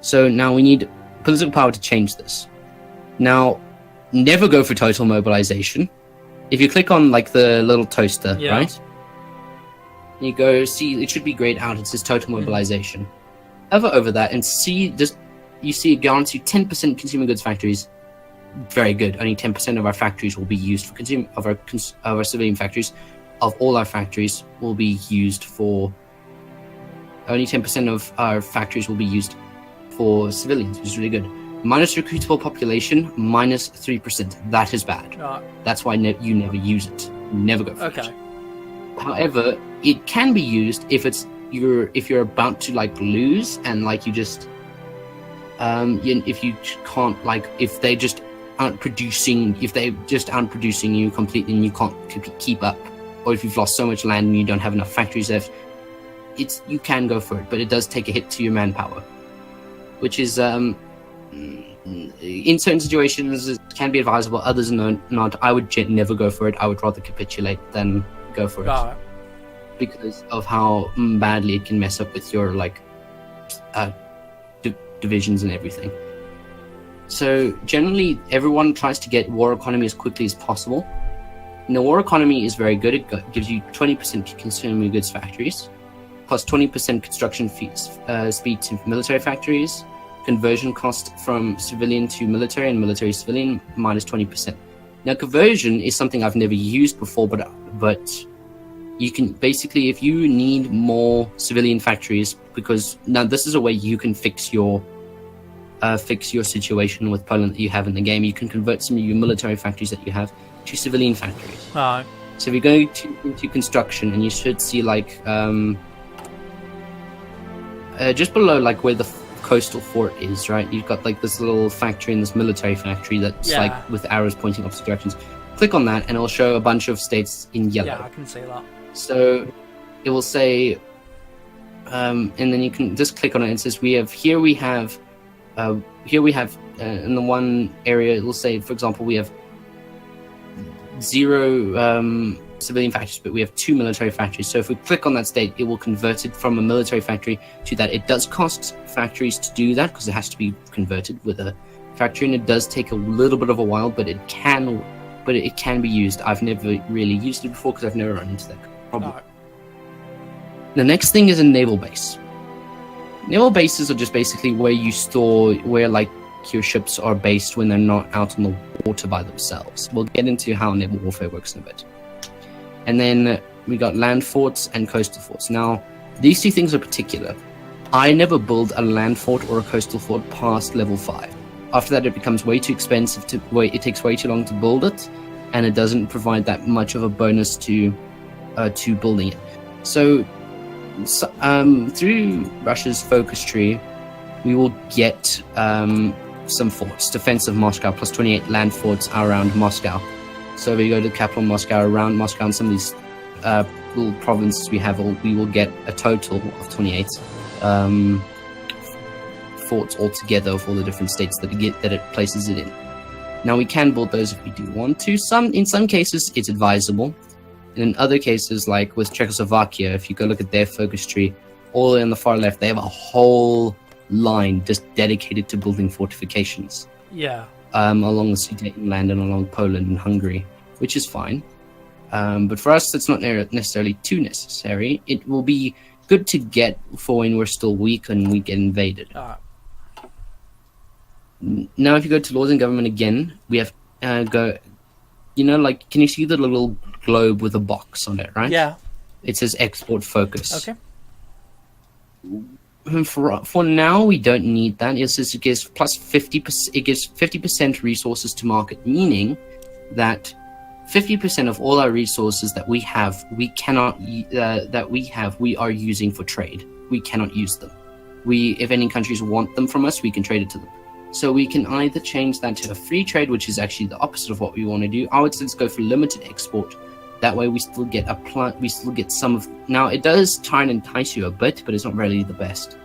So now we need political power to change this. Now, never go for total mobilization. If you click on like the little toaster, right? You go see, it should be grayed out. It says total mobilization. Hover over that and see just, you see it guarantees 10% consumer goods factories. Very good. Only 10% of our factories will be used for consumer of our civilian factories. Of all our factories will be used for. Only 10% of our factories will be used for civilians, which is really good. Minus recruitable population, minus 3%. That is bad. That's why you never use it. Never go for it. However, it can be used if you're about to like lose and like you just if you can't, like if they just aren't producing, if they just aren't producing you completely and you can't keep up, or if you've lost so much land and you don't have enough factories left, you can go for it, but it does take a hit to your manpower, which is in certain situations it can be advisable, others not. I would never go for it. I would rather capitulate than go for it, because of how badly it can mess up with your like divisions and everything. So generally everyone tries to get war economy as quickly as possible. And the war economy is very good. It gives you 20% consumer goods factories, plus 20% construction speed to military factories, conversion cost from civilian to military and military civilian, minus 20%. Now conversion is something I've never used before, but you can basically, if you need more civilian factories, because now this is a way you can fix your situation with Poland that you have in the game. You can convert some of your military factories that you have to civilian factories. So if you go into construction, and you should see like just below like where the coastal fort is, right? You've got like this little factory and this military factory that's like with arrows pointing opposite directions. Click on that and it'll show a bunch of states in yellow. Yeah, I can see that. So it will say, and then you can just click on it and it says we have in the one area it will say, for example, we have 0 civilian factories, but we have 2 military factories. So if we click on that state, it will convert it from a military factory to that. It does cost factories to do that because it has to be converted with a factory, and it does take a little bit of a while, but it can be used. I've never really used it before because I've never run into that problem. The next thing is a naval base. Naval bases are just basically where like your ships are based when they're not out on the water by themselves. We'll get into how naval warfare works in a bit. And then we got land forts and coastal forts. Now, these two things are particular. I never build a land fort or a coastal fort past level 5. After that, it becomes way too expensive it takes way too long to build it, and it doesn't provide that much of a bonus to building it. So through Russia's focus tree, we will get some forts. Defensive Moscow, plus 28 land forts around Moscow. So if we go to the capital Moscow, around Moscow, and some of these little provinces we will get a total of 28 forts altogether of all the different states that it places it in. Now we can build those if we do want to. In some cases it's advisable, and in other cases, like with Czechoslovakia, if you go look at their focus tree, all the way on the far left, they have a whole line just dedicated to building fortifications. Along the Sudetenland and along Poland and Hungary, which is fine. But for us, it's not necessarily too necessary. It will be good to get for when we're still weak and we get invaded. Now, if you go to laws and government again, we have can you see the little globe with a box on it, right? Yeah. It says export focus. Okay. For now, we don't need that. It says it gives plus 50%. It gives 50% resources to market, meaning that 50% of all our resources that we have, we are using for trade. We cannot use them. If any countries want them from us, we can trade it to them. So we can either change that to a free trade, which is actually the opposite of what we want to do. I would say let's go for limited export. That way we still get some of. Now it does try and entice you a bit, but it's not really the best.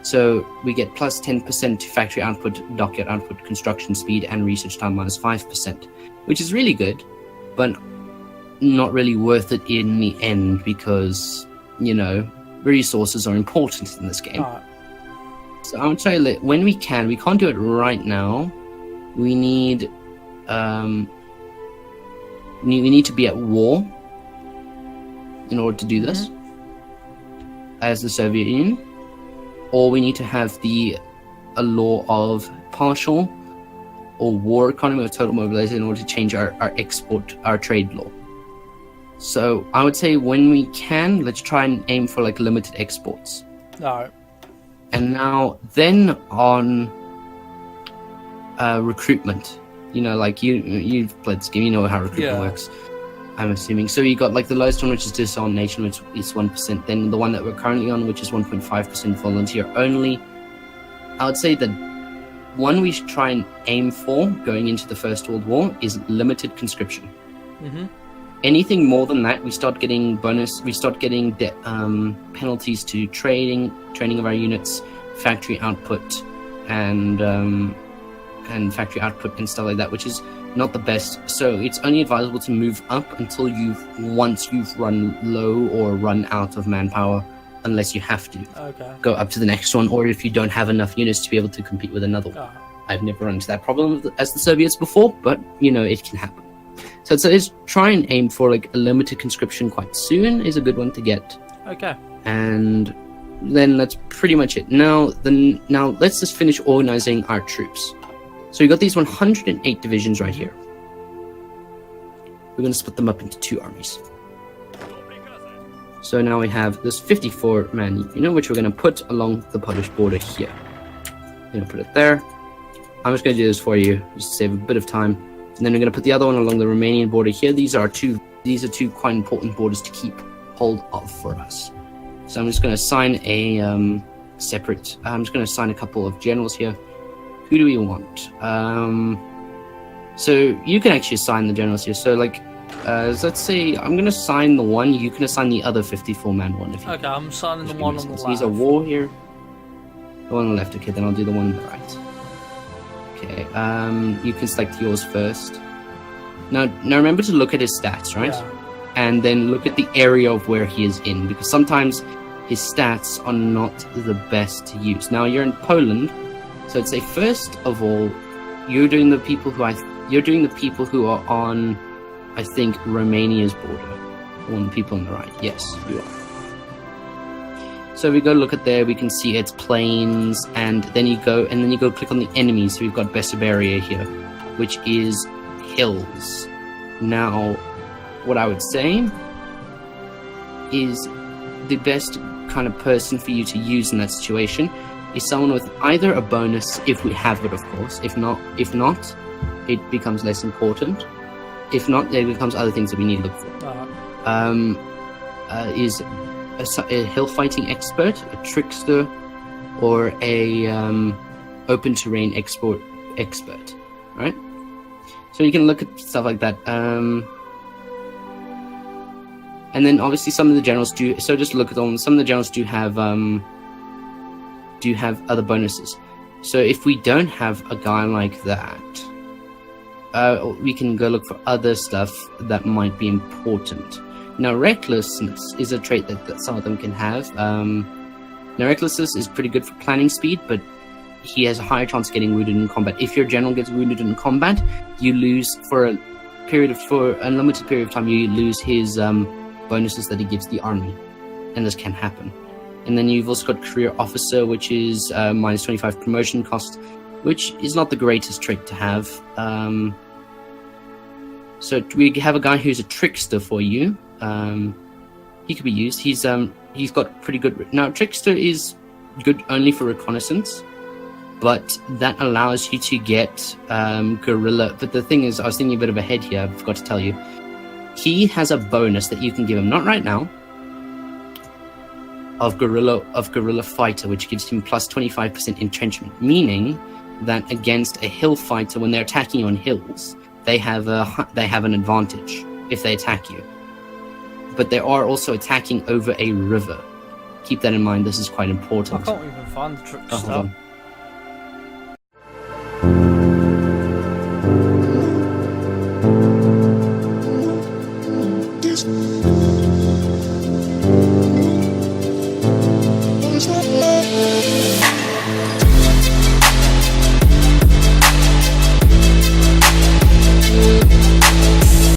So we get plus 10% to factory output, dockyard output, construction speed, and research time minus 5%, which is really good, but not really worth it in the end because, resources are important in this game. So I would say that when we can't do it right now. We need we need to be at war in order to do this as the Soviet Union, or we need to have a law of partial or war economy or total mobilization in order to change our trade law. So I would say when we can, let's try and aim for like limited exports. All right. And now then on recruitment, like you've played this game, you know how recruitment works, I'm assuming. So you got like the lowest one, which is Disarm Nation, which is 1%. Then the one that we're currently on, which is 1.5% volunteer only. I would say that one we should try and aim for going into the First World War is limited conscription. Anything more than that, we start getting penalties to training of our units, factory output, and factory output and stuff like that, which is not the best. So it's only advisable to move up until once you've run low or run out of manpower, unless you have to go up to the next one, or if you don't have enough units to be able to compete with another one. I've never run into that problem as the Soviets before, but it can happen. So it's try and aim for like a limited conscription quite soon is a good one to get. And then that's pretty much it. Now let's just finish organizing our troops. So you got these 108 divisions right here. We're going to split them up into 2 armies. So now we have this 54-man unit, which we're going to put along the Polish border here. I'm going to put it there. I'm just going to do this for you, just to save a bit of time. And then we're going to put the other one along the Romanian border here. These are two quite important borders to keep hold of for us. So I'm just going to assign I'm just going to assign a couple of generals here. Who do we want? So you can actually assign the generals here. So like, let's say I'm going to assign the one. You can assign the other 54-man one. Okay, I'm assigning the one on the left. He's a war here. The one on the left. Okay, then I'll do the one on the right. Okay, you can select yours first. Now remember to look at his stats, right? Yeah. And then look at the area of where he is in, because sometimes his stats are not the best to use. Now you're in Poland, so I'd say first of all, you're doing the people who are on, I think, Romania's border. The people on the right. Yes, you are. So we go look at there, we can see its plains, and then you go click on the enemies. So we've got Bessarabia here, which is hills. Now, what I would say is the best kind of person for you to use in that situation is someone with either a bonus, if we have it, of course. If not, it becomes less important. If not, it becomes other things that we need to look for. Is a hill fighting expert, a trickster, or a open terrain expert, right? So you can look at stuff like that. And then obviously some of the generals do. So just look at them. Some of the generals do have other bonuses. So if we don't have a guy like that, we can go look for other stuff that might be important. Now, recklessness is a trait that some of them can have. Now, recklessness is pretty good for planning speed, but he has a higher chance of getting wounded in combat. If your general gets wounded in combat, you lose for a limited period of time. You lose his bonuses that he gives the army, and this can happen. And then you've also got career officer, which is minus 25 promotion cost, which is not the greatest trait to have. So we have a guy who's a trickster for you. He could be used. He's got pretty good. Now, trickster is good only for reconnaissance, but that allows you to get guerrilla. But the thing is, I was thinking a bit of ahead here. I forgot to tell you. He has a bonus that you can give him, not right now, of guerrilla fighter, which gives him plus 25% entrenchment, meaning that against a hill fighter, when they're attacking you on hills, they have an advantage if they attack you. But they are also attacking over a river. Keep that in mind. This is quite important. I can't even find the trickster. Hold on.